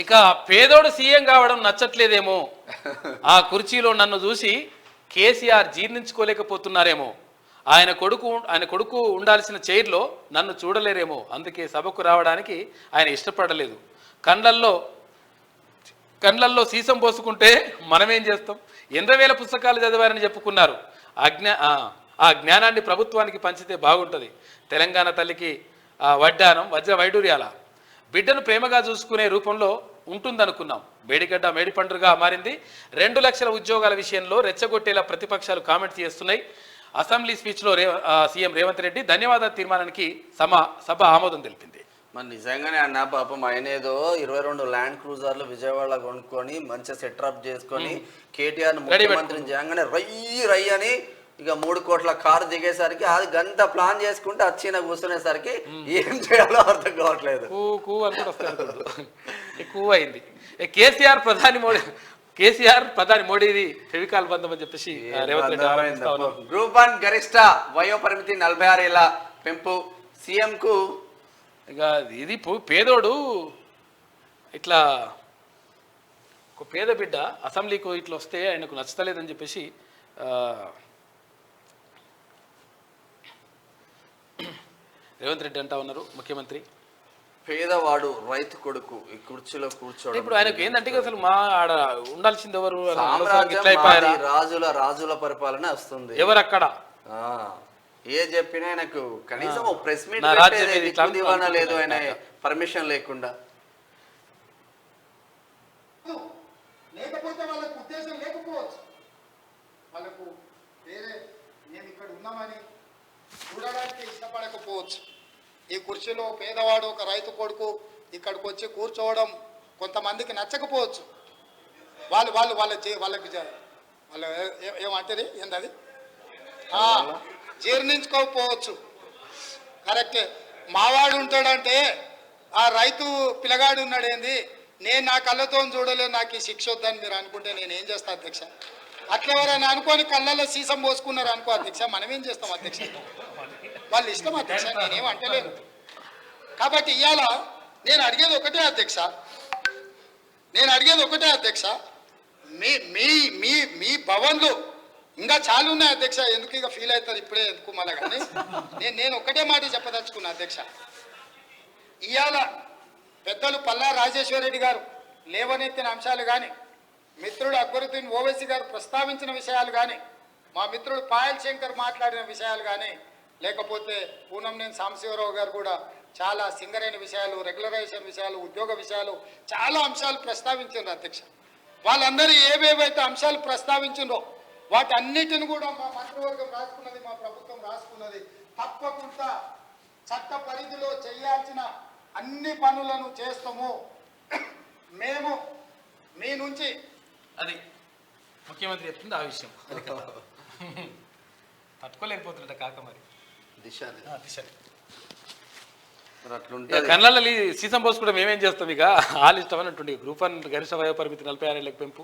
ఇక పేదోడు సీఎం కావడం నచ్చట్లేదేమో, ఆ కుర్చీలో నన్ను చూసి కేసీఆర్ జీర్ణించుకోలేకపోతున్నారేమో, ఆయన కొడుకు ఉండాల్సిన చైర్లో నన్ను చూడలేరేమో, అందుకే సభకు రావడానికి ఆయన ఇష్టపడలేదు. కండ్లల్లో సీసం పోసుకుంటే మనమేం చేస్తాం? 80,000 పుస్తకాలు చదివారని చెప్పుకున్నారు. ఆ జ్ఞానాన్ని ప్రభుత్వానికి పంచితే బాగుంటుంది. తెలంగాణ తల్లికి వడ్డానం వజ్ర వైడూర్యాల బిడ్డను ప్రేమగా చూసుకునే రూపంలో ఉంటుందనుకున్నాం. మేడిగడ్డ మేడిపండుగా మారింది. 2 లక్షల ఉద్యోగాల విషయంలో రెచ్చగొట్టేలా ప్రతిపక్షాలు కామెంట్ చేస్తున్నాయి. అసెంబ్లీ స్పీచ్లో సీఎం రేవంత్ రెడ్డి ధన్యవాదాల తీర్మానానికి సభ ఆమోదం తెలిపింది. మరి నిజంగానే అన్న పాపం ఆయన ఏదో 22 ల్యాండ్ క్రూజర్లు విజయవాడ కొనుక్కొని మంచిగా సెటప్ చేసుకొని కేటీఆర్ ముఖ్యమంత్రిని చేయగానే రై అని ఇక 3 కోట్ల కారు దిగేసరికి అది గంత ప్లాన్ చేసుకుంటే వచ్చిన కూర్చునేసరికి ఏం చేయాలో అర్థం కావట్లేదు. ఎక్కువ అయింది. కేసీఆర్ ప్రధాని మోడీది ఫెవికాల్ బంధం అని చెప్పేసి రేవంత్ రెడ్డి. గ్రూప్ 1 గరిష్ట వయోపరిమితి 46 ఏళ్ల పెంపు సీఎం కు. ఇక ఇది పేదోడు ఇట్లా ఒక పేద బిడ్డ అసెంబ్లీకి ఇట్లా వస్తే ఆయనకు నచ్చలేదని చెప్పేసి రేవంత్ రెడ్డి అంటా ఉన్నారు. ముఖ్యమంత్రి పేదవాడు రైతు కొడుకు ఈ కుర్చీలో కూర్చోడు. ఇప్పుడు ఆయనకు ఏంటంటే అసలు మా ఆడ ఉండాల్సింది ఎవరు? రాజుల పరిపాలన వస్తుంది. ఎవరు అక్కడ ఏ చెప్పినా ఆయనకు కనీసం ప్రెస్ మీట్ లేదు ఆయన పర్మిషన్ లేకుండా. లేకపోతే వాళ్ళకు ఉద్దేశం లేకపోవచ్చు, వాళ్ళకు వేరే మేము ఇక్కడ ఉన్నామని చూడడానికి ఇష్టపడకపోవచ్చు. ఈ కుర్చీలో పేదవాడు ఒక రైతు కొడుకు ఇక్కడికి వచ్చి కూర్చోవడం కొంతమందికి నచ్చకపోవచ్చు. వాళ్ళకి ఏమంటది ఏంటది జీర్ణించుకోకపోవచ్చు. కరెక్టే. మావాడు ఉంటాడంటే ఆ రైతు పిల్లగాడు ఉన్నాడేంది, నేను నా కళ్ళతో చూడలేదు, నాకు ఈ శిక్ష వద్దని మీరు అనుకుంటే నేనేం చేస్తా అధ్యక్ష? అట్లా ఎవరైనా అనుకోని కళ్ళల్లో సీసం పోసుకున్నారు అనుకో అధ్యక్ష, మనం ఏం చేస్తాం అధ్యక్ష? వాళ్ళ ఇష్టం అధ్యక్ష, నేనేం అంటలేను. కాబట్టి ఇవాళ నేను అడిగేది ఒకటే అధ్యక్ష, మీ భవన్లు ఇంకా చాలా ఉన్నాయి అధ్యక్ష. ఎందుకు ఇక ఫీల్ అవుతుంది ఇప్పుడే ఎందుకు మళ్ళా, కానీ నేను ఒకటే మాట చెప్పదలుచుకున్నా అధ్యక్ష. ఇవాళ పెద్దలు పల్లా రాజేశ్వర రెడ్డి గారు లేవనెత్తిన అంశాలు కానీ, మిత్రుడు అక్బరుద్దీన్ ఓవైసీ గారు ప్రస్తావించిన విషయాలు కానీ, మా మిత్రుడు పాయల్ శంకర్ మాట్లాడిన విషయాలు కానీ, లేకపోతే పూనంనేని సాంబశివరావు గారు కూడా చాలా సింగరైన విషయాలు, రెగ్యులరైజేషన్ విషయాలు, ఉద్యోగ విషయాలు చాలా అంశాలు ప్రస్తావించారు అధ్యక్ష. వాళ్ళందరూ ఏవేవైతే అంశాలు ప్రస్తావించిండ్రో వాటన్నిటిని కూడా మా మంత్రివర్గం రాసుకున్నది, మా ప్రభుత్వం రాసుకున్నది. తప్పకుండా చట్ట పరిధిలో చేయాల్సిన అన్ని పనులను చేస్తాము. మేము మీ నుంచి అది ముఖ్యమంత్రి చెప్తుంది ఆ విషయం పట్టుకోలేకపోతున్నట్ట కాక మరి దిశ కళ్ళ సీసం పోసుకోవడం మేమేం చేస్తాం? ఇక ఆల్ ఇష్టం అని అంటుండే. గ్రూప్ 1 గరిష్ట వయోపరిమితి 46 ఏళ్లకు పెంపు.